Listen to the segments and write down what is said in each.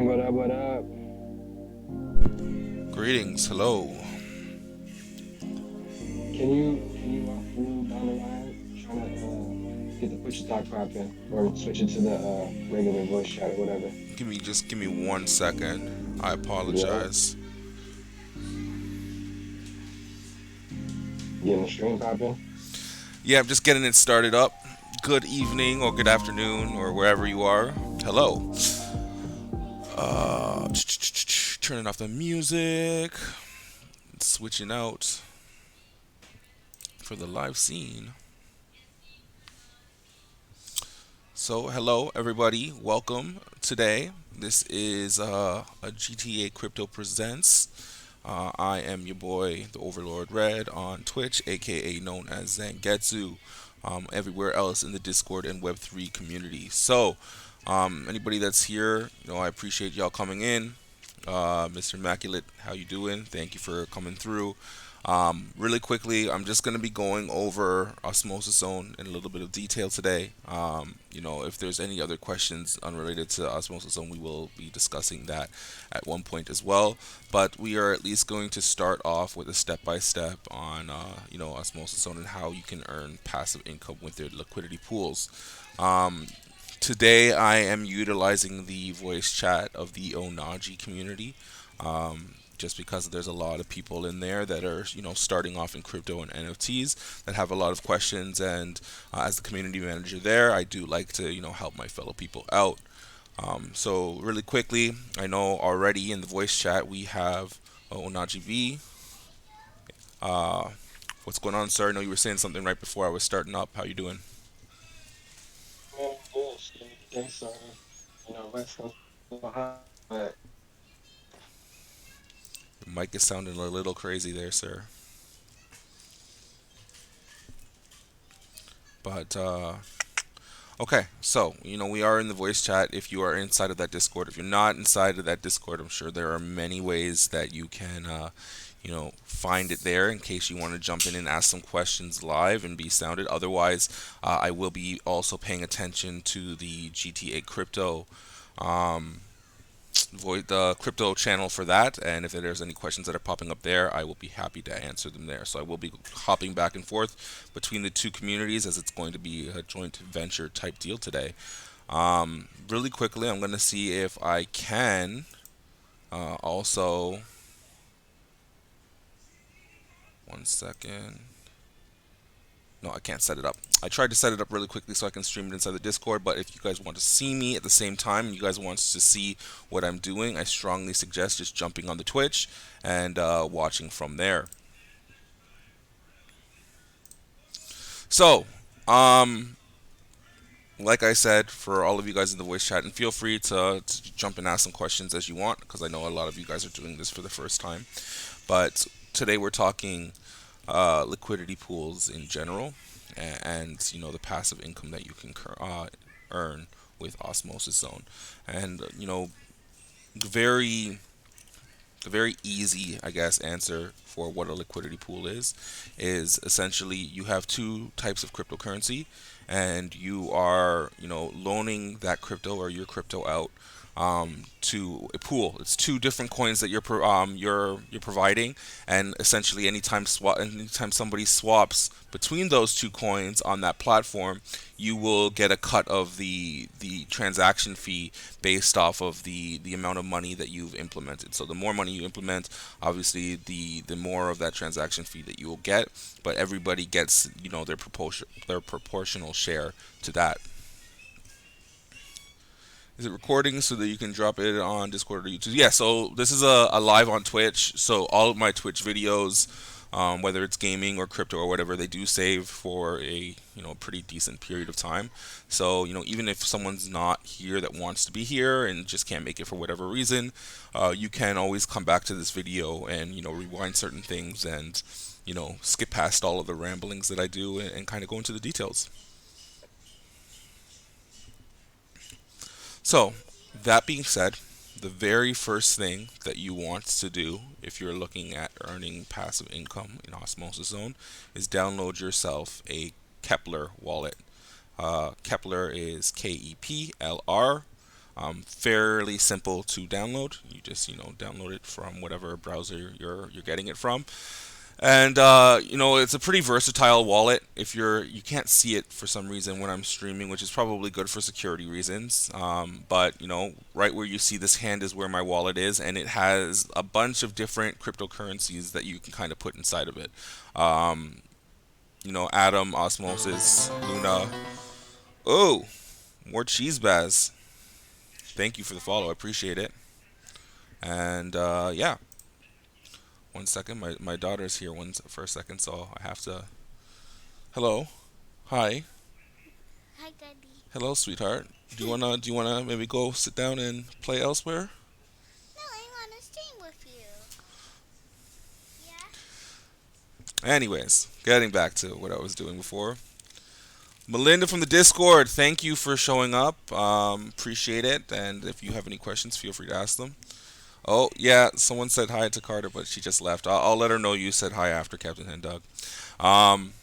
What up? What up? Greetings, hello. Can you walk through down the line trying to get the push to talk popping or switch it to the regular voice chat or whatever? Give me 1 second. I Yeah, apologize. getting the stream popping. Yeah, I'm just getting it started up. Good evening or good afternoon or wherever you are. Hello. Turning off the music. Switching out for the live scene. So, hello everybody. Welcome today. This is a GTA Crypto Presents. I am your boy, the Overlord Red, on Twitch, aka known as Zangetsu, everywhere else in the Discord and Web3 community. So, anybody that's here, I appreciate y'all coming in. Mr. Immaculate, how you doing? Thank you for coming through. Really quickly, I'm just going to be going over Osmosis Zone in a little bit of detail today. If there's any other questions unrelated to Osmosis Zone, we will be discussing that at one point as well. But we are at least going to start off with a step-by-step on, Osmosis Zone and how you can earn passive income with their liquidity pools. Um, Today, I am utilizing the voice chat of the Onaji community. Just because there's a lot of people in there that are, starting off in crypto and NFTs that have a lot of questions. And as the community manager there, I do like to, help my fellow people out. So really quickly, I know already in the voice chat we have Onaji V. Uh, what's going on, sir? I know you were saying something right before I was starting up. How you doing? Man, I'm good. Just getting the day started. West Coast behind, but Your mic is sounding a little crazy there, sir. But okay, so we are in the voice chat. If you are inside of that Discord, if you're not inside of that Discord, I'm sure there are many ways that you can, find it there in case you want to jump in and ask some questions live and be sounded. Otherwise, I will be also paying attention to the GTA Crypto um, void the crypto channel for that, and if there's any questions that are popping up there, I will be happy to answer them there. So I will be hopping back and forth between the two communities as it's going to be a joint venture type deal today. Really quickly, I'm going to see if I can also 1 second. No, I can't set it up. I tried to set it up really quickly so I can stream it inside the Discord, but if you guys want to see me at the same time and you guys want to see what I'm doing, I strongly suggest just jumping on the Twitch and watching from there. So, um, like I said, for all of you guys in the voice chat, and feel free to jump and ask some questions as you want, because I know a lot of you guys are doing this for the first time. But today we're talking liquidity pools in general, and the passive income that you can earn with Osmosis Zone, and very the very easy, I guess, answer for what a liquidity pool is essentially you have two types of cryptocurrency, and you are, loaning that crypto or your crypto out to a pool. It's two different coins that you're providing, and essentially anytime somebody swaps between those two coins on that platform, you will get a cut of the transaction fee based off of the amount of money that you've implemented. So the more money you implement, obviously the more of that transaction fee that you will get, but everybody gets, their proportional share to that. Is it recording so that you can drop it on Discord or YouTube? Yeah, so this is a live on Twitch. So all of my Twitch videos, whether it's gaming or crypto or whatever, they do save for a pretty decent period of time. So even if someone's not here that wants to be here and just can't make it for whatever reason, you can always come back to this video and rewind certain things and skip past all of the ramblings that I do and kind of go into the details. So, that being said, the very first thing that you want to do if you're looking at earning passive income in Osmosis Zone is download yourself a Kepler wallet. Kepler is KEPLR. Fairly simple to download. You just download it from whatever browser you're getting it from. And it's a pretty versatile wallet. If you can't see it for some reason when I'm streaming, which is probably good for security reasons. But right where you see this hand is where my wallet is, and it has a bunch of different cryptocurrencies that you can kind of put inside of it. Um, Atom, Osmosis, Luna. Oh, more cheese baz. Thank you for the follow. I appreciate it. And yeah, one second. My daughter's here for a second, so I have to. Hello. Hi. Hi, Daddy. Hello, sweetheart. Do you wanna maybe go sit down and play elsewhere? No, I want to stream with you. Yeah? Anyways, getting back to what I was doing before. Melinda from the Discord, thank you for showing up. Appreciate it. And if you have any questions, feel free to ask them. Oh yeah, someone said hi to Carter, but she just left. I'll let her know you said hi after Captain Hen Dog. Um,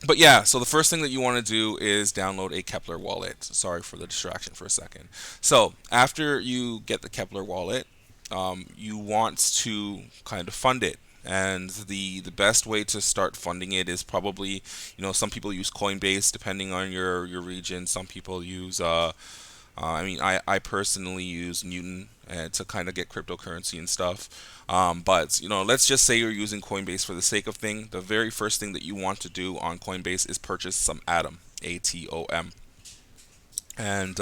but yeah, so the first thing that you want to do is download a Kepler wallet. Sorry for the distraction for a second. So after you get the Kepler wallet, you want to kind of fund it. And the best way to start funding it is probably, some people use Coinbase depending on your region. Some people use I mean, I personally use Newton to kind of get cryptocurrency and stuff. But let's just say you're using Coinbase for the sake of thing. The very first thing that you want to do on Coinbase is purchase some Atom, ATOM. And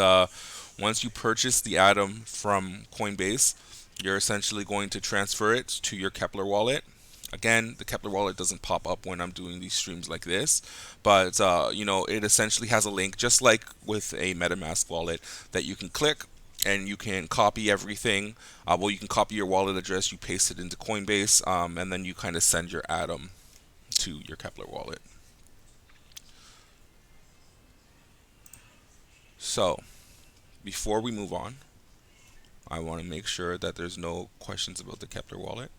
once you purchase the Atom from Coinbase, you're essentially going to transfer it to your Kepler wallet. Again, the Kepler wallet doesn't pop up when I'm doing these streams like this, but it essentially has a link, just like with a MetaMask wallet, that you can click and you can copy everything. Well, you can copy your wallet address, you paste it into Coinbase, and then you kind of send your Atom to your Kepler wallet. So, before we move on, I want to make sure that there's no questions about the Kepler wallet,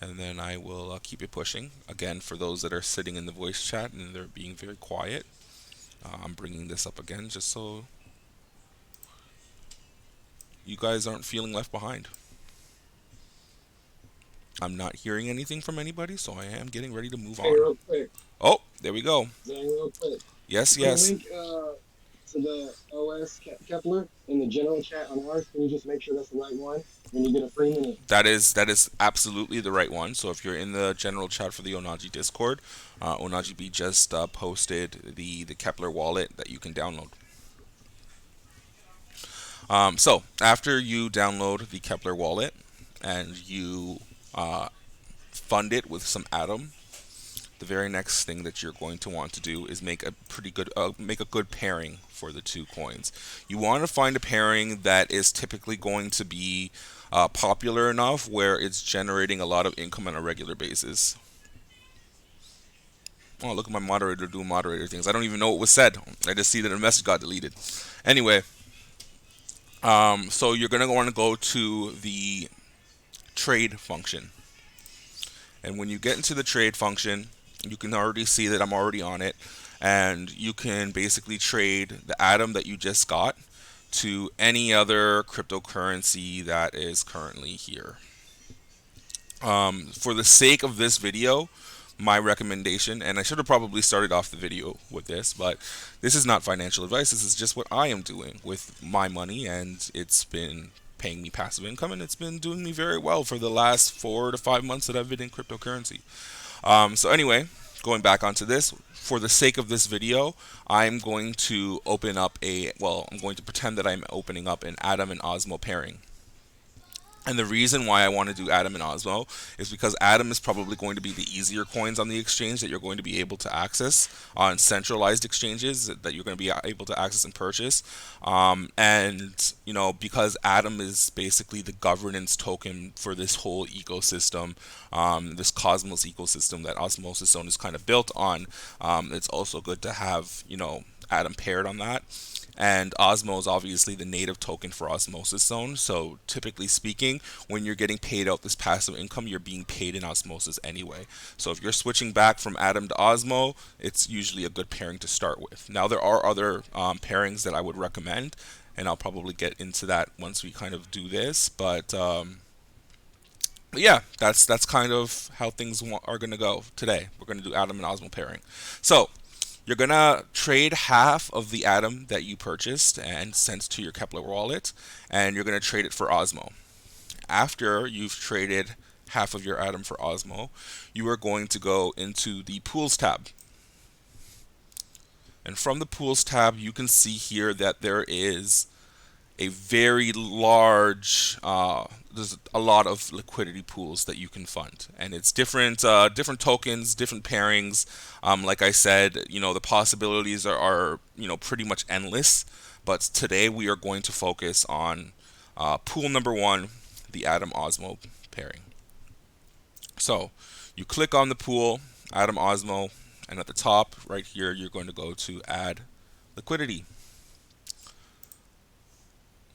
and then I will keep it pushing. Again, for those that are sitting in the voice chat and they're being very quiet, I'm bringing this up again just so you guys aren't feeling left behind. I'm not hearing anything from anybody, so I am getting ready to move Hey, on. real quick, Oh, there we go. Zang, real quick. Yes, The yes. link to the OS Kepler in the general chat on ours. Can you just make sure that's the right one when you get a free minute? That is absolutely the right one. So if you're in the general chat for the Onaji Discord, Onaji B just posted the Kepler wallet that you can download. So after you download the Kepler wallet and you fund it with some Atom, the very next thing that you're going to want to do is make a good pairing for the two coins. You want to find a pairing that is typically going to be popular enough where it's generating a lot of income on a regular basis. Oh, look at my moderator doing moderator things. I don't even know what was said. I just see that a message got deleted. Anyway, so you're gonna want to go to the trade function. And when you get into the trade function, you can already see that I'm already on it. And you can basically trade the Atom that you just got to any other cryptocurrency that is currently here. For the sake of this video, my recommendation, and I should have probably started off the video with this, but this is not financial advice. This is just what I am doing with my money, and it's been paying me passive income, and it's been doing me very well for the last 4 to 5 months that I've been in cryptocurrency. So anyway, going back onto this, for the sake of this video, I'm going to I'm going to pretend that I'm opening up an Atom and Osmo pairing. And the reason why I want to do Atom and Osmo is because Atom is probably going to be the easier coins on the exchange that you're going to be able to access on centralized exchanges that you're going to be able to access and purchase. Because Atom is basically the governance token for this whole ecosystem, this Cosmos ecosystem that Osmosis Zone is kind of built on, it's also good to have, Atom paired on that. And Osmo is obviously the native token for Osmosis Zone. So typically speaking, when you're getting paid out this passive income, you're being paid in Osmosis anyway. So if you're switching back from Atom to Osmo, it's usually a good pairing to start with. Now there are other pairings that I would recommend, and I'll probably get into that once we kind of do this. But yeah, that's kind of how things are gonna go today. We're gonna do atom and osmo pairing. So you're gonna trade half of the atom that you purchased and sent to your Kepler wallet, and you're gonna trade it for osmo. After you've traded half of your atom for osmo, you are going to go into the pools tab. And from the pools tab, you can see here that there is a very large there's a lot of liquidity pools that you can fund, and it's different tokens, different pairings. Like I said, the possibilities are pretty much endless, but today we are going to focus on pool number one, the atom osmo pairing. So you click on the pool atom osmo, and at the top right here you're going to go to add liquidity.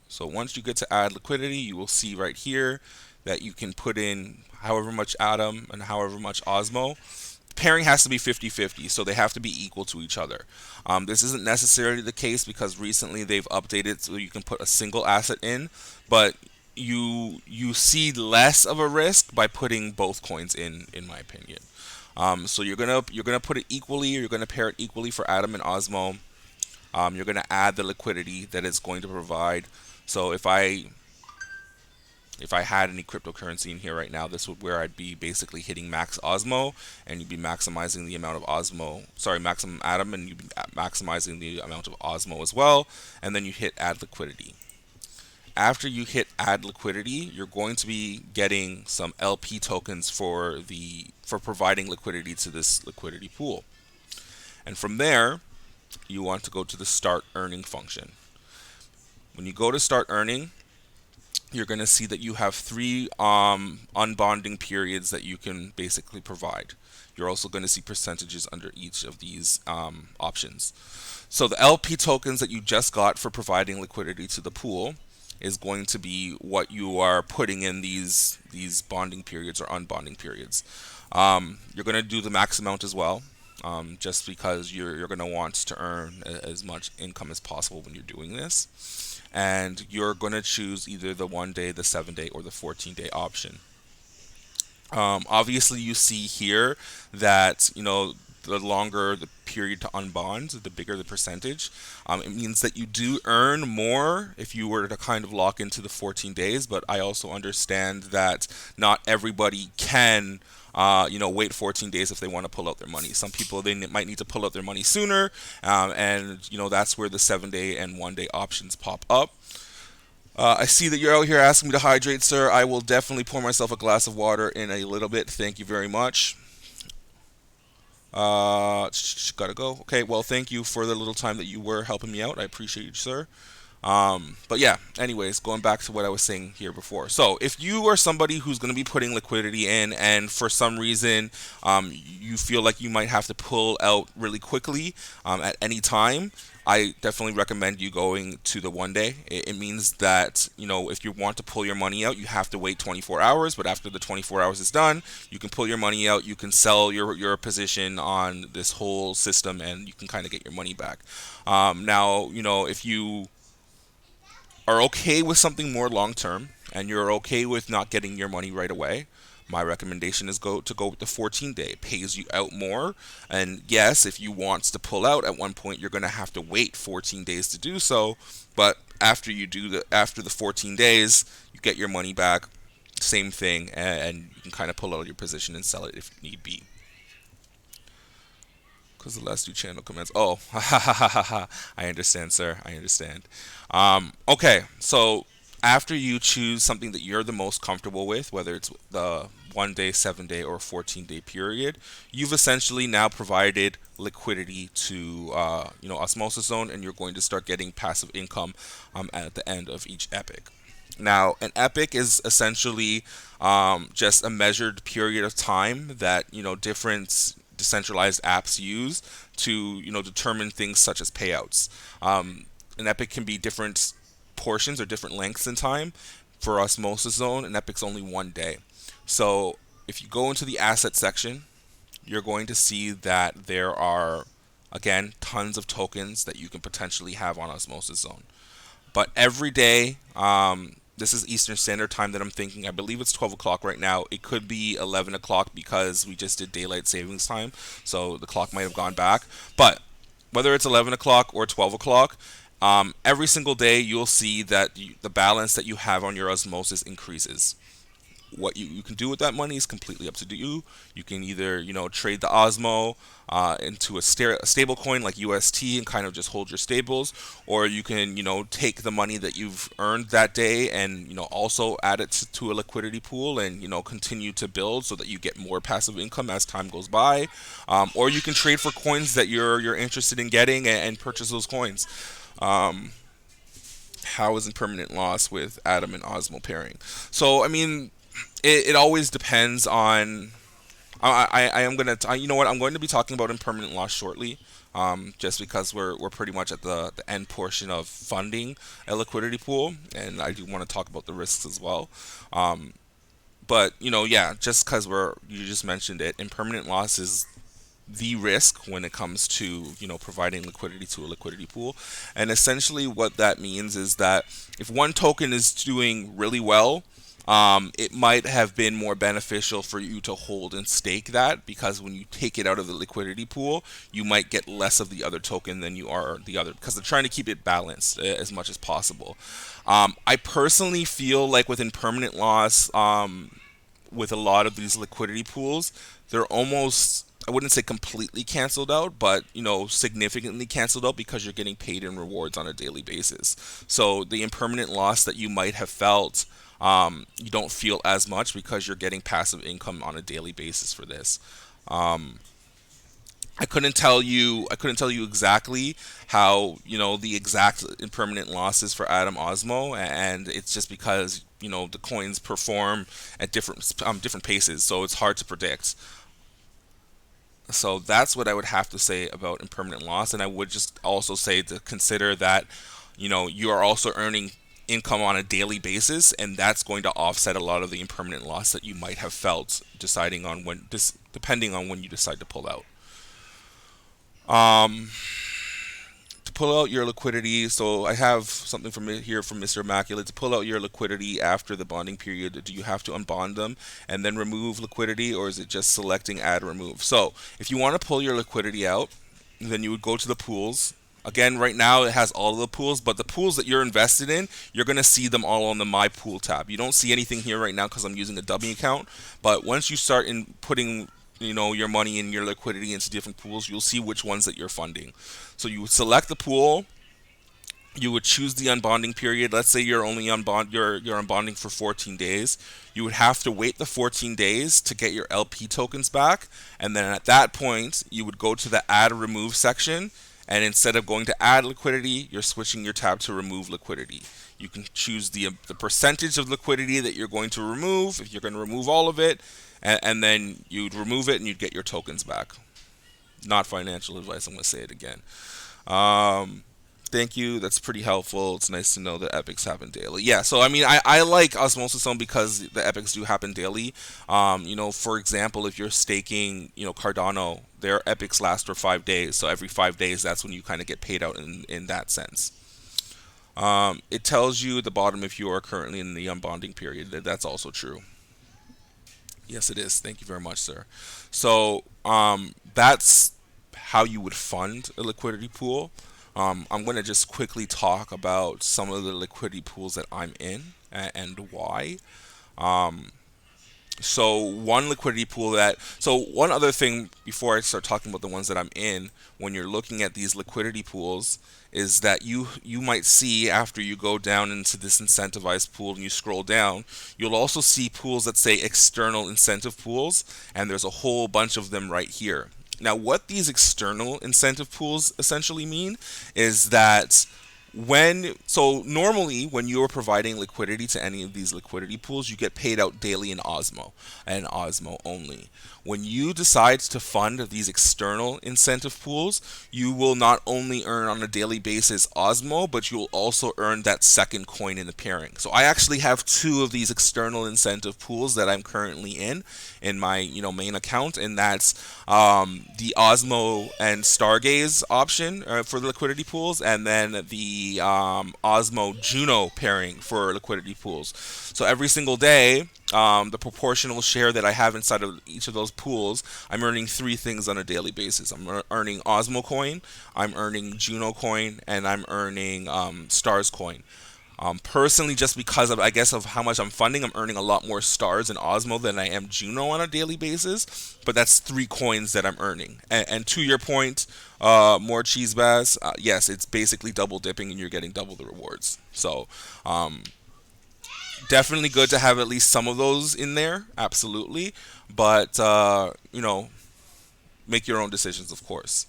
So once you get to add liquidity, you will see right here that you can put in however much atom and however much osmo. Pairing has to be 50-50, so they have to be equal to each other. This isn't necessarily the case because recently they've updated so you can put a single asset in, but you see less of a risk by putting both coins in my opinion. So you're gonna put it equally. You're gonna pair it equally for atom and osmo. You're going to add the liquidity that it's going to provide. So if I had any cryptocurrency in here right now, this would where I'd be basically hitting max osmo, and you'd be maximizing the amount of maximum atom, and you'd be maximizing the amount of osmo as well, and then you hit add liquidity. After you hit add liquidity, you're going to be getting some LP tokens for providing liquidity to this liquidity pool. And from there, you want to go to the start earning function. When you go to start earning, you're going to see that you have three unbonding periods that you can basically provide. You're also going to see percentages under each of these options. So the LP tokens that you just got for providing liquidity to the pool is going to be what you are putting in these bonding periods or unbonding periods. You're going to do the max amount as well, just because you're going to want to earn as much income as possible when you're doing this. And you're going to choose either the 1 day, the 7 day, or the 14-day option. Obviously, you see here that the longer the period to unbond, the bigger the percentage. It means that you do earn more if you were to kind of lock into the 14 days, but I also understand that not everybody can wait 14 days if they want to pull out their money. Some people, they might need to pull out their money sooner, and that's where the 7 day and 1 day options pop up. I see that you're out here asking me to hydrate, sir. I will definitely pour myself a glass of water in a little bit. Thank you very much. Gotta go. Okay, well, thank you for the little time that you were helping me out. I appreciate you, sir. But yeah, anyways, going back to what I was saying here before. So if you are somebody who's going to be putting liquidity in, and for some reason you feel like you might have to pull out really quickly at any time, I definitely recommend you going to the 1 day. It means that, if you want to pull your money out, you have to wait 24 hours. But after the 24 hours is done, you can pull your money out. You can sell your position on this whole system, and you can kind of get your money back. Now, if you are okay with something more long term and you're okay with not getting your money right away, my recommendation is go with the 14-day. It pays you out more, and yes, if you want to pull out at one point, you're going to have to wait 14 days to do so. But after the 14 days, you get your money back. Same thing, and you can kind of pull out your position and sell it if need be. Because the last two channel comments. Oh, I understand, sir. I understand. Okay, so after you choose something that you're the most comfortable with, whether it's the 1 day, 7 day, or 14-day period, you've essentially now provided liquidity to Osmosis Zone, and you're going to start getting passive income at the end of each epic. Now, an epic is essentially just a measured period of time that different decentralized apps use to determine things such as payouts. An epic can be different portions or different lengths in time. For Osmosis Zone, an epic's only 1 day. So if you go into the asset section, you're going to see that there are, again, tons of tokens that you can potentially have on Osmosis Zone. But every day, this is Eastern Standard Time that I'm thinking. I believe it's 12 o'clock right now. It could be 11 o'clock because we just did daylight savings time, so the clock might have gone back. But whether it's 11 o'clock or 12 o'clock, every single day you'll see that the balance that you have on your osmosis increases. What you can do with that money is completely up to you. You can either trade the Osmo into a stable coin like UST and kind of just hold your stables, or you can take the money that you've earned that day and also add it to a liquidity pool and continue to build so that you get more passive income as time goes by. Or you can trade for coins that you're interested in getting and purchase those coins. Um, how is impermanent loss with Atom and Osmo pairing? So I mean, it always depends on. I am gonna. You know what? I'm going to be talking about impermanent loss shortly. Just because we're pretty much at the end portion of funding a liquidity pool, and I do want to talk about the risks as well. Um, but yeah, just because you just mentioned it, impermanent loss is the risk when it comes to providing liquidity to a liquidity pool. And essentially what that means is that if one token is doing really well, it might have been more beneficial for you to hold and stake that, because when you take it out of the liquidity pool, you might get less of the other token than you are the other, because they're trying to keep it balanced as much as possible. I personally feel like with impermanent loss, with a lot of these liquidity pools, they're almost, I wouldn't say completely canceled out, but significantly canceled out because you're getting paid in rewards on a daily basis. So the impermanent loss that you might have felt, you don't feel as much because you're getting passive income on a daily basis for this. Um, I couldn't tell you exactly how the exact impermanent losses for Atom Osmo, and it's just because the coins perform at different paces, so it's hard to predict. So that's what I would have to say about impermanent loss, and I would just also say to consider that you are also earning income on a daily basis, and that's going to offset a lot of the impermanent loss that you might have felt depending on when you decide to pull out. Um, to pull out your liquidity, so I have something from here from Mr. Immaculate. To pull out your liquidity after the bonding period, do you have to unbond them and then remove liquidity, or is it just selecting add remove? So if you want to pull your liquidity out, then you would go to the pools. Again, right now it has all of the pools, but the pools that you're invested in, you're going to see them all on the My Pool tab. You don't see anything here right now because I'm using a dummy account, but once you start in putting your money and your liquidity into different pools, you'll see which ones that you're funding. So you would select the pool, you would choose the unbonding period. Let's say you're unbonding for 14 days. You would have to wait the 14 days to get your LP tokens back, and then at that point you would go to the add remove section, and instead of going to add liquidity, you're switching your tab to remove liquidity. You can choose the percentage of liquidity that you're going to remove, if you're going to remove all of it, and then you'd remove it and you'd get your tokens back. Not financial advice, I'm going to say it again. Um, Thank you. That's pretty helpful. It's nice to know that epics happen daily. Yeah, so I mean, I like Osmosis Zone because the epics do happen daily. For example, if you're staking, Cardano, their epics last for 5 days. So every 5 days, that's when you kind of get paid out in that sense. It tells you at the bottom if you are currently in the unbonding period. That's also true. Yes, it is. Thank you very much, sir. So that's how you would fund a liquidity pool. I'm going to just quickly talk about some of the liquidity pools that I'm in and why. Um, so one other thing before I start talking about the ones that I'm in, when you're looking at these liquidity pools, is that you might see after you go down into this incentivized pool and you scroll down, you'll also see pools that say external incentive pools, and there's a whole bunch of them right here. Now, what these external incentive pools essentially mean is that normally when you are providing liquidity to any of these liquidity pools, you get paid out daily in Osmo and Osmo only. When you decide to fund these external incentive pools, you will not only earn on a daily basis Osmo, but you'll also earn that second coin in the pairing. So I actually have two of these external incentive pools that I'm currently in my main account, and that's the Osmo and Stargaze option for the liquidity pools, and then the the Osmo Juno pairing for liquidity pools. So every single day, the proportional share that I have inside of each of those pools, I'm earning three things on a daily basis. I'm earning Osmo coin, I'm earning Juno coin, and I'm earning Stars coin. Personally, just because of I guess of how much I'm funding, I'm earning a lot more stars in Osmo than I am Juno on a daily basis. But that's three coins that I'm earning. And to your point, more cheese bass. Yes, it's basically double dipping, and you're getting double the rewards. So definitely good to have at least some of those in there. Absolutely, but make your own decisions, of course.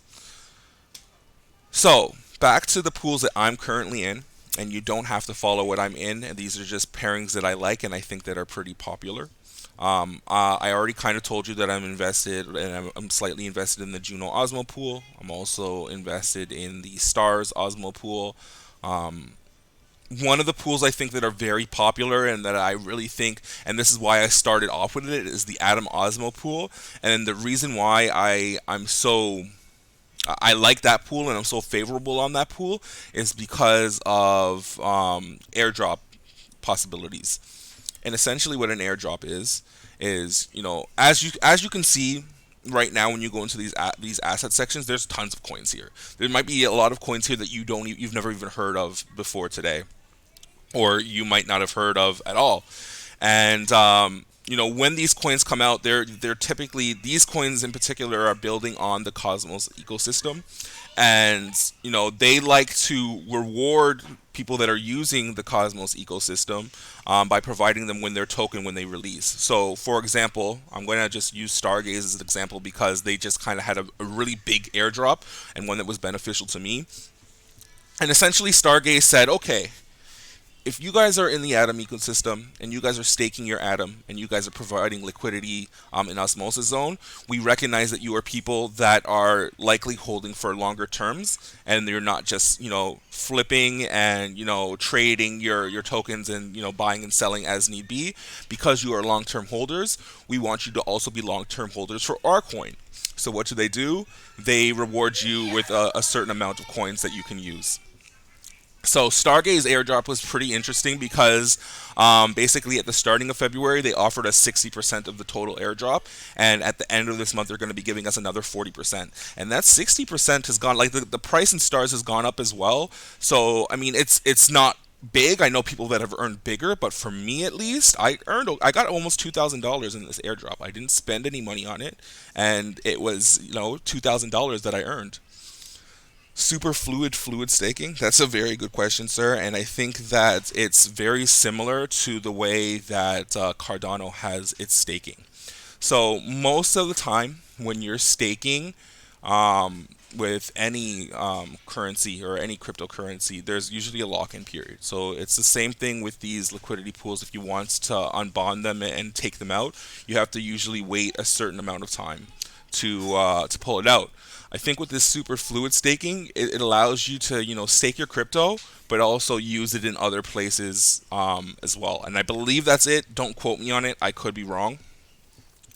So back to the pools that I'm currently in, and you don't have to follow what I'm in. And these are just pairings that I like and I think that are pretty popular. I already kind of told you that I'm invested, and I'm slightly invested in the Juno Osmo pool. I'm also invested in the Stars Osmo pool. Um, One of the pools I think that are very popular and that I really think, and this is why I started off with it, is the Atom Osmo pool. And the reason why I like that pool and I'm so favorable on that pool is because of airdrop possibilities. And essentially, what an airdrop is as you can see right now when you go into these asset sections, there's tons of coins here. There might be a lot of coins here that you've never even heard of before today, or you might not have heard of at all. And when these coins come out, they're typically, these coins in particular are building on the Cosmos ecosystem, and they like to reward people that are using the Cosmos ecosystem by providing them when their token when they release. So, for example, I'm going to just use Stargaze as an example because they just kind of had a really big airdrop and one that was beneficial to me. And essentially, Stargaze said, okay, if you guys are in the Atom ecosystem and you guys are staking your Atom and you guys are providing liquidity in Osmosis Zone, we recognize that you are people that are likely holding for longer terms, and you're not just flipping and trading your tokens and buying and selling as need be. Because you are long-term holders, we want you to also be long-term holders for our coin. So what do? They reward you with a certain amount of coins that you can use. So Stargaze airdrop was pretty interesting because basically at the starting of February they offered us 60% of the total airdrop, and at the end of this month they're going to be giving us another 40%. And that 60% has gone, like, the price in stars has gone up as well. So I mean it's not big. I know people that have earned bigger, but for me at least, I got almost $2,000 in this airdrop. I didn't spend any money on it, and it was $2,000 that I earned. Super fluid staking? That's a very good question, sir. And I think that it's very similar to the way that Cardano has its staking. So most of the time, when you're staking with any currency or any cryptocurrency, there's usually a lock-in period. So it's the same thing with these liquidity pools. If you want to unbond them and take them out, you have to usually wait a certain amount of time to pull it out. I think with this super fluid staking, it allows you to stake your crypto, but also use it in other places as well. And I believe that's it. Don't quote me on it. I could be wrong.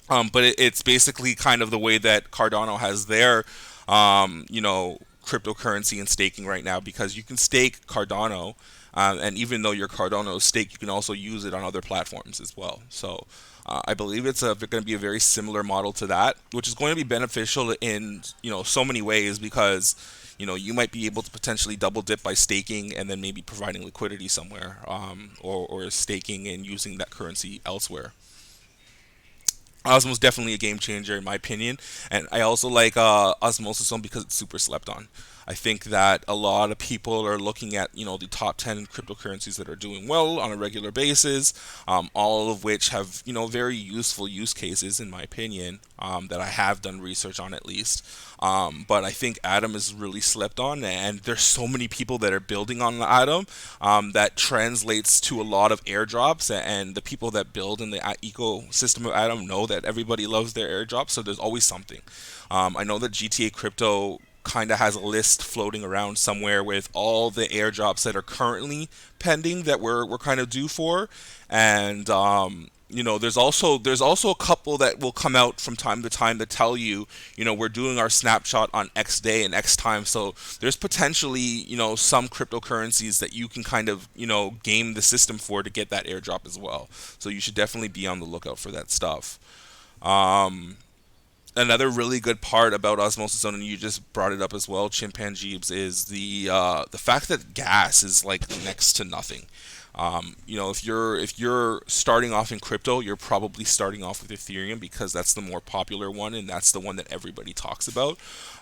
But it's basically kind of the way that Cardano has their cryptocurrency and staking right now, because you can stake Cardano, and even though your Cardano is staked, you can also use it on other platforms as well. So I believe it's going to be a very similar model to that, which is going to be beneficial in so many ways, because you might be able to potentially double dip by staking and then maybe providing liquidity somewhere, or staking and using that currency elsewhere. Osmo is definitely a game changer in my opinion, and I also like Osmosis Zone because it's super slept on. I think that a lot of people are looking at the top 10 cryptocurrencies that are doing well on a regular basis, all of which have very useful use cases in my opinion, that I have done research on at least. But I think Atom is really slept on, and there's so many people that are building on Atom, that translates to a lot of airdrops, and the people that build in the ecosystem of Atom know that everybody loves their airdrops, so there's always something. I know that GTA Crypto kind of has a list floating around somewhere with all the airdrops that are currently pending that we're kind of due for, and there's also a couple that will come out from time to time that tell you, we're doing our snapshot on X day and X time. So there's potentially, some cryptocurrencies that you can kind of, game the system for to get that airdrop as well. So you should definitely be on the lookout for that stuff. Um, Another really good part about Osmosis Zone, and you just brought it up as well, Chimpanjeebs, is the fact that gas is like next to nothing. If you're starting off in crypto, you're probably starting off with Ethereum because that's the more popular one and that's the one that everybody talks about.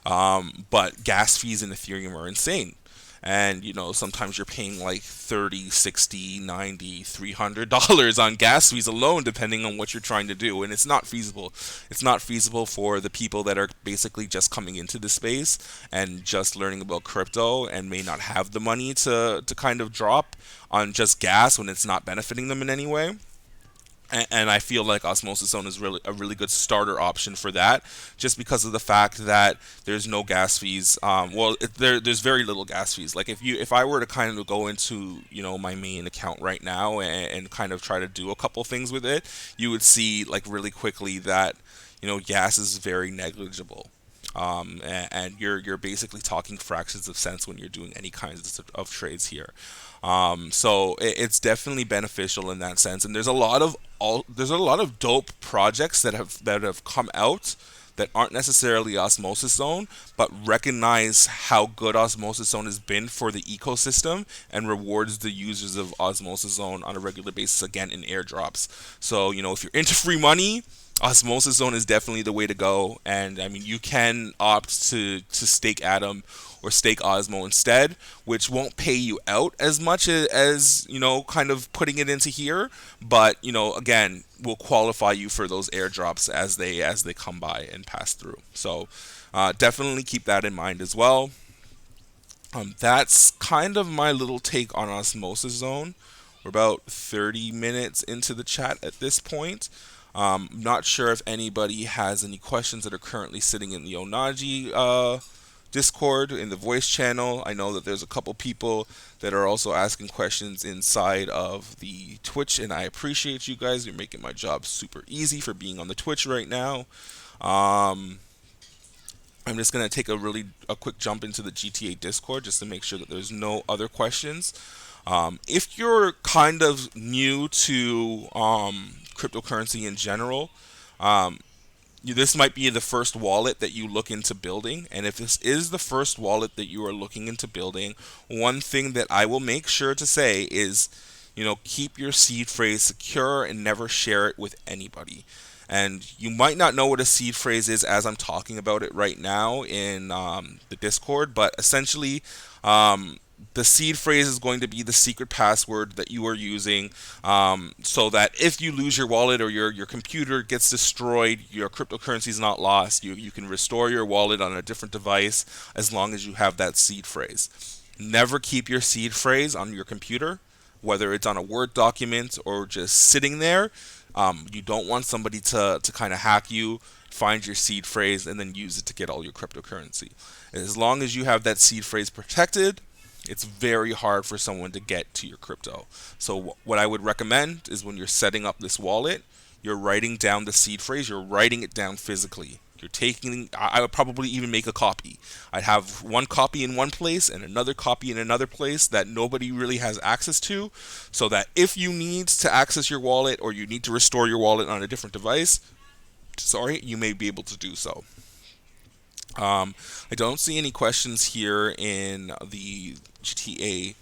But gas fees in Ethereum are insane. And sometimes you're paying like 30, 60, 90, $300 on gas fees alone, depending on what you're trying to do, and it's not feasible. It's not feasible for the people that are basically just coming into the space and just learning about crypto and may not have the money to kind of drop on just gas when it's not benefiting them in any way. And I feel like Osmosis Zone is really a really good starter option for that, just because of the fact that there's no gas fees. There's very little gas fees. Like if I were to kind of go into my main account right now and kind of try to do a couple things with it, you would see like really quickly that gas is very negligible. And you're basically talking fractions of cents when you're doing any kinds of trades here. So it's definitely beneficial in that sense. And there's a lot of dope projects that have come out that aren't necessarily Osmosis Zone, but recognize how good Osmosis Zone has been for the ecosystem and rewards the users of Osmosis Zone on a regular basis, again in airdrops. So, if you're into free money, Osmosis Zone is definitely the way to go. And I mean, you can opt to stake Atom or stake Osmo instead, which won't pay you out as much as kind of putting it into here, but again, will qualify you for those airdrops as they come by and pass through. So definitely keep that in mind as well. That's kind of my little take on Osmosis Zone. We're about 30 minutes into the chat at this point. Not sure if anybody has any questions that are currently sitting in the Onaji Discord in the voice channel. I know that there's a couple people that are also asking questions inside of the Twitch, and I appreciate you guys. You're making my job super easy for being on the Twitch right now. Um, I'm just gonna take a quick jump into the GTA Discord just to make sure that there's no other questions. If you're kind of new to cryptocurrency in general, um, this might be the first wallet that you look into building. And if this is the first wallet that you are looking into building, one thing that I will make sure to say is, keep your seed phrase secure and never share it with anybody. And you might not know what a seed phrase is as I'm talking about it right now in the Discord, but essentially, the seed phrase is going to be the secret password that you are using, so that if you lose your wallet or your computer gets destroyed, your cryptocurrency is not lost. You can restore your wallet on a different device as long as you have that seed phrase. Never keep your seed phrase on your computer, whether it's on a Word document or just sitting there. You don't want somebody to kind of hack you, find your seed phrase, and then use it to get all your cryptocurrency. As long as you have that seed phrase protected, it's very hard for someone to get to your crypto. So what I would recommend is when you're setting up this wallet, you're writing down the seed phrase, you're writing it down physically. You're taking, I would probably even make a copy. I'd have one copy in one place and another copy in another place that nobody really has access to, so that if you need to access your wallet or you need to restore your wallet on a different device, you may be able to do so. I don't see any questions here in the GTA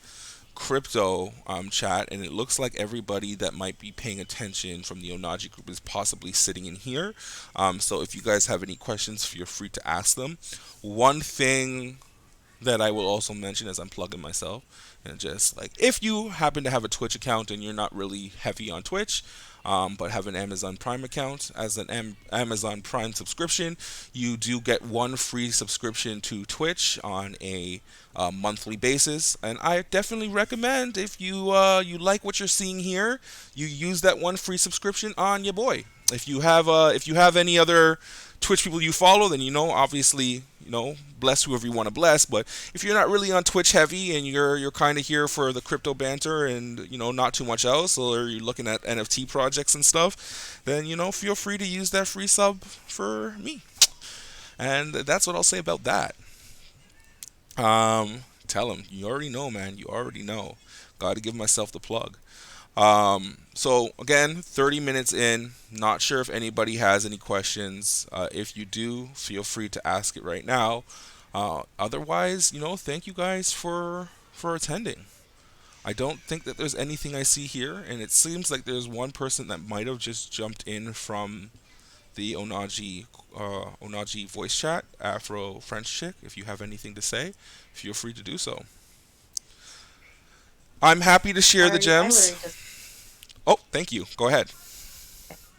crypto chat, and it looks like everybody that might be paying attention from the Onaji group is possibly sitting in here. So if you guys have any questions, feel free to ask them. One thing that I will also mention as I'm plugging myself, and just like if you happen to have a Twitch account and you're not really heavy on Twitch, but have an Amazon Prime account, as an Amazon Prime subscription, you do get one free subscription to Twitch on a monthly basis. And I definitely recommend, if you like what you're seeing here, you use that one free subscription on your boy. If you have any other Twitch people you follow, then obviously, bless whoever you want to bless. But if you're not really on Twitch heavy and you're kind of here for the crypto banter and not too much else, or you're looking at NFT projects and stuff, then feel free to use that free sub for me. And that's what I'll say about that. Tell him you already know, man. You already know. Got to give myself the plug. So again, 30 minutes in. Not sure if anybody has any questions. If you do, feel free to ask it right now. Otherwise, thank you guys for attending. I don't think that there's anything I see here, and it seems like there's one person that might have just jumped in from the Onaji voice chat, Afro French chick. If you have anything to say, feel free to do so. I'm happy to share the I gems. literally just Oh, thank you. Go ahead.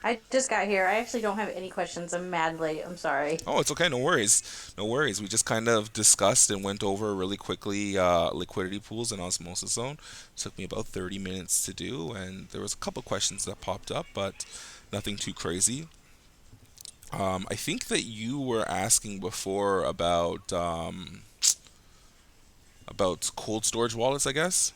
I just got here. I actually don't have any questions. I'm mad late. I'm sorry. Oh, it's okay. No worries. No worries. We just kind of discussed and went over really quickly liquidity pools and osmosis zone. Took me about 30 minutes to do, and there was a couple questions that popped up, but nothing too crazy. I think that you were asking before about cold storage wallets, I guess.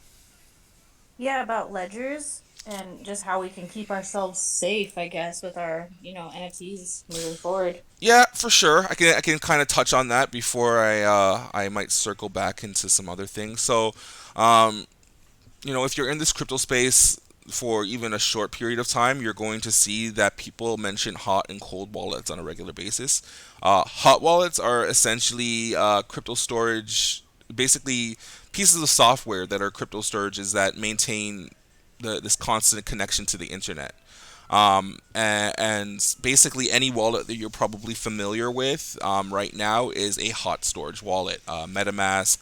Yeah, about ledgers and just how we can keep ourselves safe, I guess, with our, NFTs moving forward. Yeah, for sure. I can kind of touch on that before I might circle back into some other things. So, um, if you're in this crypto space for even a short period of time, you're going to see that people mention hot and cold wallets on a regular basis. Hot wallets are essentially crypto storage, basically pieces of software that are crypto storages that maintain this constant connection to the internet. And basically, any wallet that you're probably familiar with right now is a hot storage wallet. MetaMask,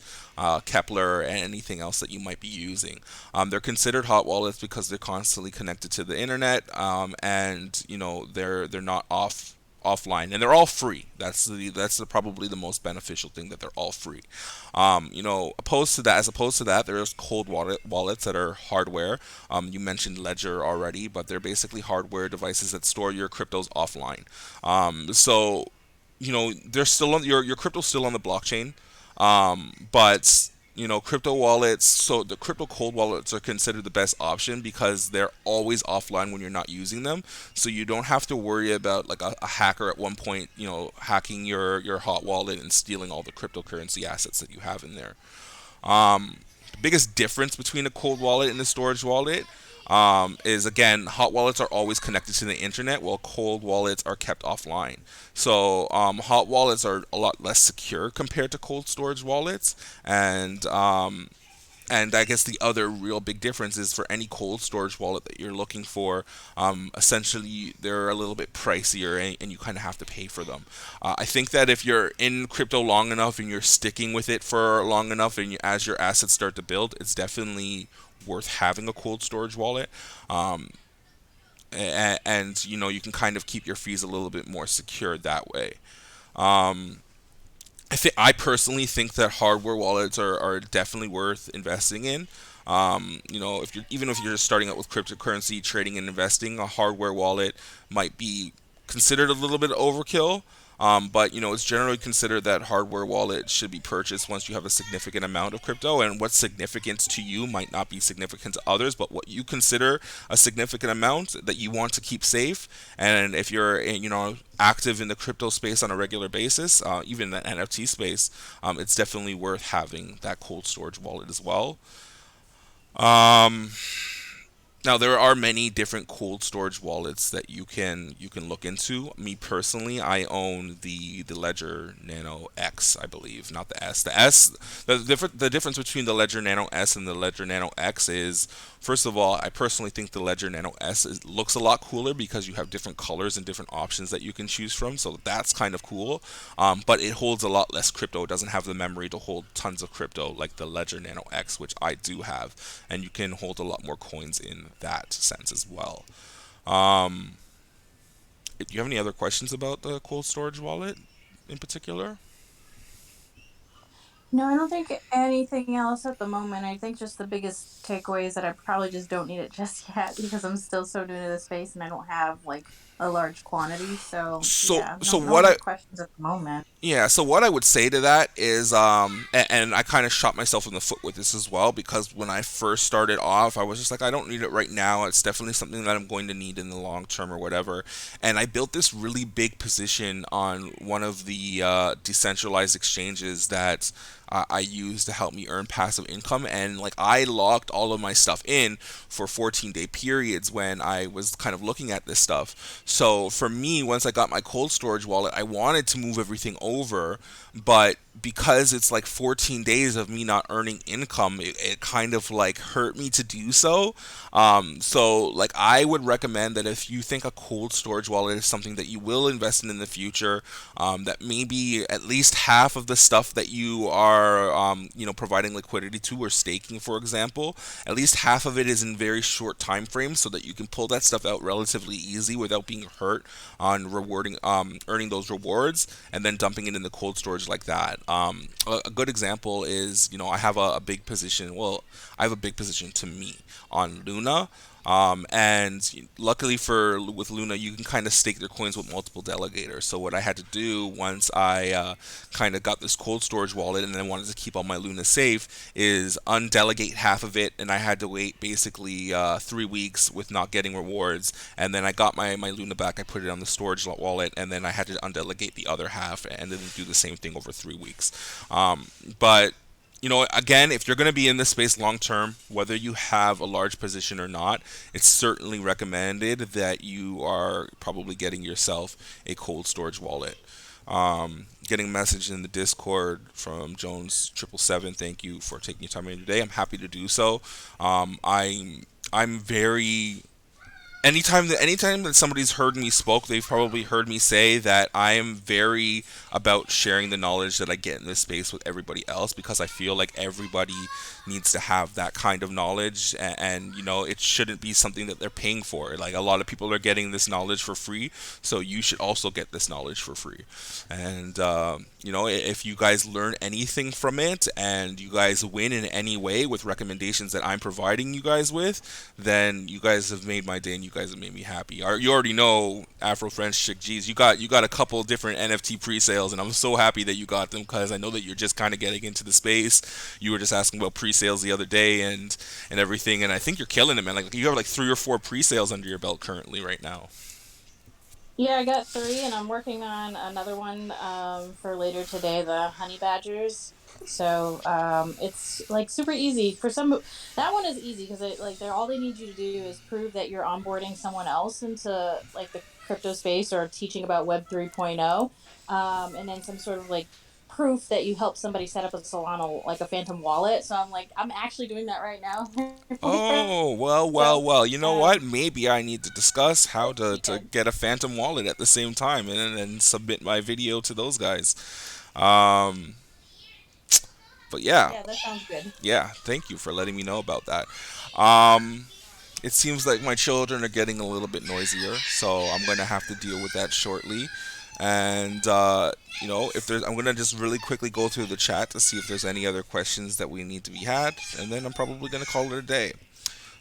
Kepler, and anything else that you might be using. They're considered hot wallets because they're constantly connected to the internet, and they're not offline, and they're all free. Probably the most beneficial thing, that they're all free. As opposed to that, there's cold wallets that are hardware. You mentioned Ledger already, but they're basically hardware devices that store your cryptos offline. So they're still on your crypto's still on the blockchain, but crypto wallets. So the crypto cold wallets are considered the best option because they're always offline when you're not using them. So you don't have to worry about like a hacker at one point, hacking your hot wallet and stealing all the cryptocurrency assets that you have in there. The biggest difference between a cold wallet and a storage wallet is, again, hot wallets are always connected to the internet, while cold wallets are kept offline. So hot wallets are a lot less secure compared to cold storage wallets, and I guess the other real big difference is for any cold storage wallet that you're looking for, essentially they're a little bit pricier, and you kind of have to pay for them. I think that if you're in crypto long enough and you're sticking with it for long enough, and as your assets start to build, it's definitely worth having a cold storage wallet. Um, and you can kind of keep your fees a little bit more secure that way. Um, I personally think that hardware wallets are definitely worth investing in. If you're even if you're just starting out with cryptocurrency trading and investing, a hardware wallet might be considered a little bit overkill. But it's generally considered that hardware wallet should be purchased once you have a significant amount of crypto, and what's significant to you might not be significant to others. But what you consider a significant amount that you want to keep safe, and if you're active in the crypto space on a regular basis, even the NFT space, it's definitely worth having that cold storage wallet as well. Um, Now there are many different cold storage wallets that you can look into. Me personally, I own the Ledger Nano X, I believe, not the S. The difference between the Ledger Nano S and the Ledger Nano X is, first of all, I personally think the Ledger Nano S looks a lot cooler because you have different colors and different options that you can choose from. So that's kind of cool. But it holds a lot less crypto. It doesn't have the memory to hold tons of crypto like the Ledger Nano X, which I do have, and you can hold a lot more coins in that sense as well. Um, do you have any other questions about the cold storage wallet in particular? No, I don't think anything else at the moment. I think just the biggest takeaway is that I probably just don't need it just yet because I'm still so new to the space and I don't have like a large quantity. So So yeah, so no what I real questions at the moment. Yeah, so what I would say to that is, and I kind of shot myself in the foot with this as well, because when I first started off, I was just like, I don't need it right now. It's definitely something that I'm going to need in the long term or whatever. And I built this really big position on one of the decentralized exchanges that I use to help me earn passive income. And like I locked all of my stuff in for 14-day periods when I was kind of looking at this stuff. So for me, once I got my cold storage wallet, I wanted to move everything over, but because it's like 14 days of me not earning income, it kind of like hurt me to do so. So like I would recommend that if you think a cold storage wallet is something that you will invest in the future, that maybe at least half of the stuff that you are, providing liquidity to or staking, for example, at least half of it is in very short time frames so that you can pull that stuff out relatively easy without being hurt on earning those rewards and then dumping it in the cold storage like that. A good example is, I have a big position. Well, I have a big position to me on Luna. And luckily for with Luna, you can kind of stake their coins with multiple delegators. So what I had to do once I kind of got this cold storage wallet and then wanted to keep all my Luna safe is undelegate half of it, and I had to wait basically 3 weeks with not getting rewards. And then I got my Luna back. I put it on the storage wallet, and then I had to undelegate the other half and then do the same thing over 3 weeks. But again, if you're going to be in this space long term, whether you have a large position or not, it's certainly recommended that you are probably getting yourself a cold storage wallet. Getting a message in the Discord from Jones 777. Thank you for taking your time in today. I'm happy to do so. I'm very anytime that somebody's heard me spoke, they've probably heard me say that I am very about sharing the knowledge that I get in this space with everybody else, because I feel like everybody needs to have that kind of knowledge, and it shouldn't be something that they're paying for. Like, a lot of people are getting this knowledge for free, so you should also get this knowledge for free. And if you guys learn anything from it and you guys win in any way with recommendations that I'm providing you guys with, then you guys have made my day and you guys have made me happy. You already know Afro French Chick G's. You got a couple different NFT pre-sales, and I'm so happy that you got them, because I know that you're just kind of getting into the space. You were just asking about pre-sales the other day and everything, and I think you're killing it, man. Like, you have like 3 or 4 pre-sales under your belt currently right now. Yeah, I got three, and I'm working on another one for later today. The honey badgers. So it's like super easy for some. That one is easy because they're all they need you to do is prove that you're onboarding someone else into like the crypto space or teaching about Web 3.0, and then some sort of like proof that you help somebody set up a Solana, like a Phantom wallet. So I'm actually doing that right now. Oh, well, So well, well. You know um, what? Maybe I need to discuss how this to weekend. get a Phantom wallet at the same time, and submit my video to those guys. Um, but yeah, Yeah, that sounds good. yeah, thank you for letting me know about that. Um, it seems like my children are getting a little bit noisier, so I'm going to have to deal with that shortly. And, if there's, I'm going to just really quickly go through the chat to see if there's any other questions that we need to be had, and then I'm probably going to call it a day.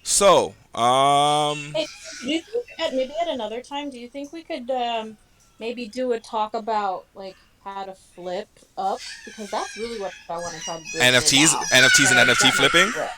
So, Hey, do you think maybe at another time, do you think we could maybe do a talk about like how to flip up? Because that's really what I want to try to do right NFTs, now. NFTs That and I NFT got my flipping. flip.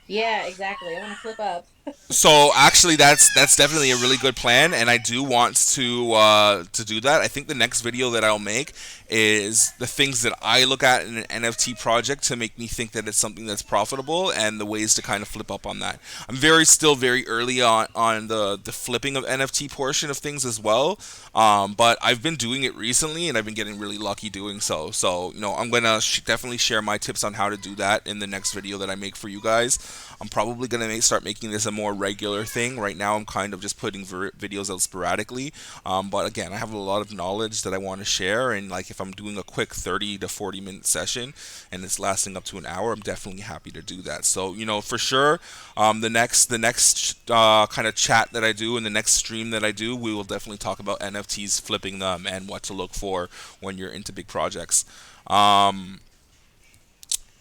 Yeah, exactly. I want to flip up. So actually, that's definitely a really good plan, and I do want to do that. I think the next video that I'll make is the things that I look at in an NFT project to make me think that it's something that's profitable, and the ways to kind of flip up on that. I'm still very early on the flipping of NFT portion of things as well, but I've been doing it recently, and I've been getting really lucky doing so. So I'm gonna definitely share my tips on how to do that in the next video that I make for you guys. I'm probably gonna start making this a more regular thing. Right now, I'm kind of just putting videos out sporadically. But again, I have a lot of knowledge that I want to share, and like if I'm doing a quick 30 to 40 minute session and it's lasting up to an hour, I'm definitely happy to do that. So for sure, the next kind of chat that I do and the next stream that I do, we will definitely talk about NFTs, flipping them, and what to look for when you're into big projects. Um,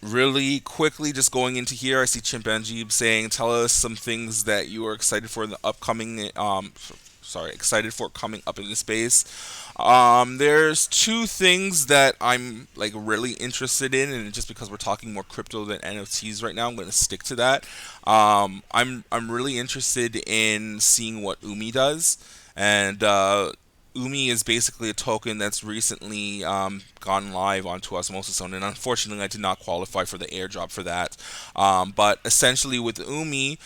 Really quickly, just going into here, I see Chimpanzee saying, "Tell us some things that you are excited for in the upcoming." excited for coming up in the space. There's two things that I'm like really interested in, and just because we're talking more crypto than NFTs right now, I'm going to stick to that. I'm really interested in seeing what Umi does, and Umi is basically a token that's recently gone live onto Osmosis Zone, and unfortunately, I did not qualify for the airdrop for that. But essentially, with Umi,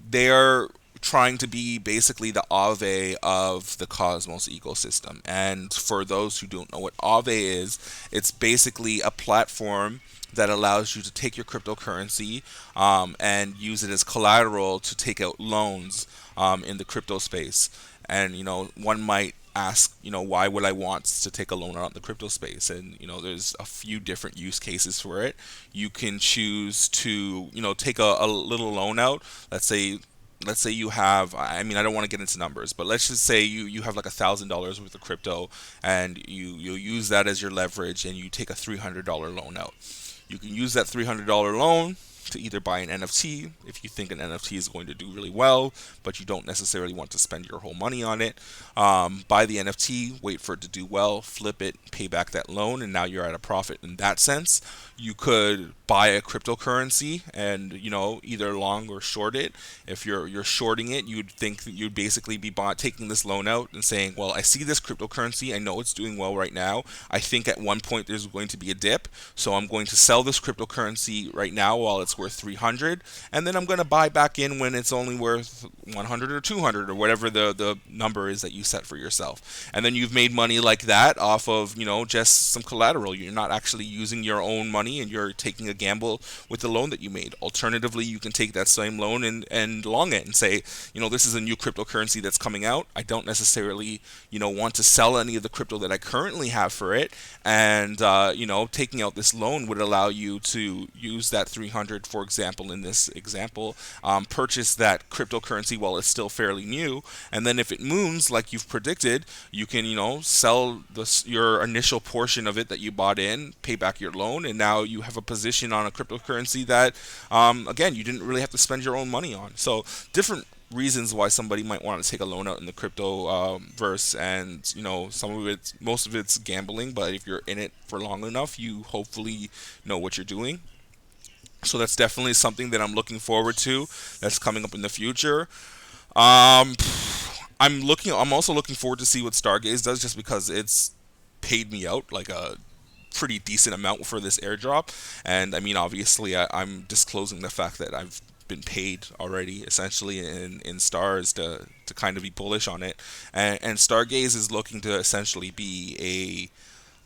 they're trying to be basically the Aave of the Cosmos ecosystem. And for those who don't know what Aave is, it's basically a platform that allows you to take your cryptocurrency and use it as collateral to take out loans in the crypto space. And one might ask, why would I want to take a loan out in the crypto space? And there's a few different use cases for it. You can choose to take a little loan out. Let's say you have, I mean, I don't want to get into numbers, but let's just say you have like $1,000 worth of crypto, and you use that as your leverage, and you take a $300 loan out. You can use that $300 loan to either buy an NFT if you think an NFT is going to do really well, but you don't necessarily want to spend your whole money on it. Buy the NFT, wait for it to do well, flip it, pay back that loan, and now you're at a profit in that sense. You could buy a cryptocurrency and either long or short it. If you're shorting it, you'd think that you'd basically be taking this loan out and saying, well, I see this cryptocurrency, I know it's doing well right now. I think at one point there's going to be a dip, so I'm going to sell this cryptocurrency right now while it's worth 300, and then I'm going to buy back in when it's only worth 100 or 200 or whatever the number is that you set for yourself. And then you've made money like that off of just some collateral. You're not actually using your own money, and you're taking a gamble with the loan that you made. Alternatively, you can take that same loan and long it and say, this is a new cryptocurrency that's coming out. I don't necessarily want to sell any of the crypto that I currently have for it, and taking out this loan would allow you to use that 300, for example, in this example, purchase that cryptocurrency while it's still fairly new, and then if it moons like you've predicted, you can sell your initial portion of it that you bought in, pay back your loan, and now you have a position on a cryptocurrency that again, you didn't really have to spend your own money on. So different reasons why somebody might want to take a loan out in the crypto verse, and most of it's gambling, but if you're in it for long enough, you hopefully know what you're doing. So that's definitely something that I'm looking forward to, that's coming up in the future. um I'm also looking forward to see what Stargaze does, just because it's paid me out like a pretty decent amount for this airdrop. And I mean, obviously, I'm disclosing the fact that I've been paid already, essentially in stars, to kind of be bullish on it. And Stargaze is looking to essentially be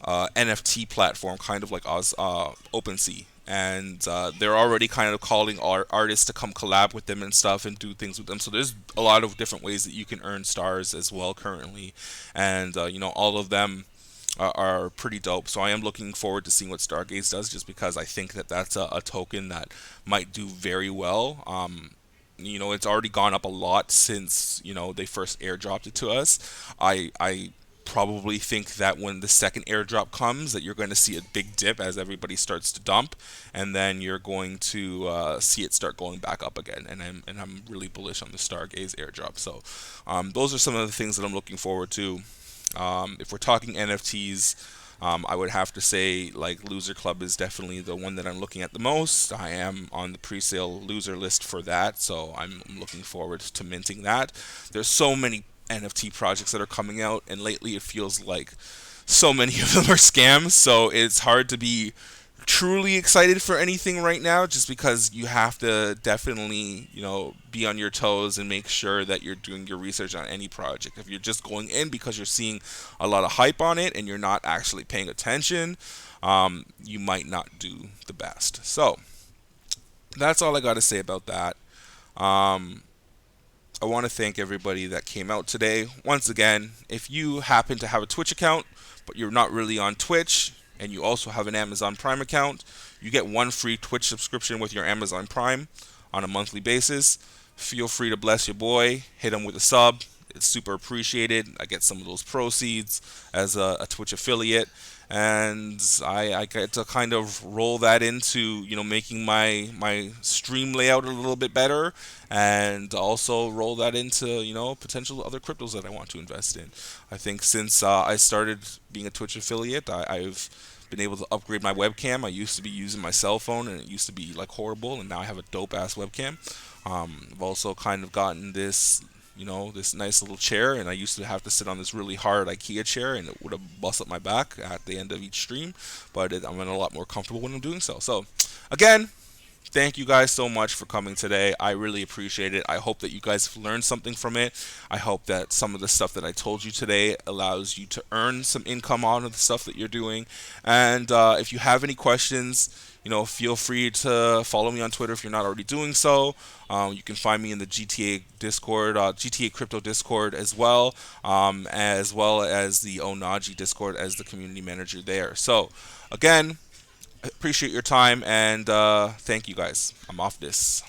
a NFT platform, kind of like OpenSea. And they're already kind of calling artists to come collab with them and stuff and do things with them. So there's a lot of different ways that you can earn stars as well currently, and all of them are pretty dope. So I am looking forward to seeing what Stargaze does, just because I think that that's a token that might do very well. It's already gone up a lot since they first airdropped it to us. I probably think that when the second airdrop comes, that you're going to see a big dip as everybody starts to dump, and then you're going to see it start going back up again. And I'm really bullish on the Stargaze airdrop. So those are some of the things that I'm looking forward to. If we're talking NFTs, I would have to say like Loser Club is definitely the one that I'm looking at the most. I am on the pre-sale loser list for that, so I'm looking forward to minting that. There's so many NFT projects that are coming out, and lately it feels like so many of them are scams, so it's hard to be truly excited for anything right now, just because you have to definitely be on your toes and make sure that you're doing your research on any project. If you're just going in because you're seeing a lot of hype on it and you're not actually paying attention, you might not do the best. So that's all I got to say about that. I want to thank everybody that came out today. Once again, if you happen to have a Twitch account, but you're not really on Twitch, and you also have an Amazon Prime account, you get one free Twitch subscription with your Amazon Prime on a monthly basis. Feel free to bless your boy, hit him with a sub. It's super appreciated. I get some of those proceeds as a Twitch affiliate, and I get to kind of roll that into making my stream layout a little bit better, and also roll that into potential other cryptos that I want to invest in. I think since I started being a Twitch affiliate, I've been able to upgrade my webcam. I used to be using my cell phone, and it used to be like horrible, and now I have a dope ass webcam. I've also kind of gotten this nice little chair, and I used to have to sit on this really hard IKEA chair, and it would have bust up my back at the end of each stream. But I'm in a lot more comfortable when I'm doing so. So, again, thank you guys so much for coming today. I really appreciate it. I hope that you guys have learned something from it. I hope that some of the stuff that I told you today allows you to earn some income out of the stuff that you're doing. And if you have any questions, feel free to follow me on Twitter if you're not already doing so. You can find me in the GTA Discord, GTA Crypto Discord as well as the Onaji Discord as the community manager there. So, again, appreciate your time, and thank you guys. I'm off this.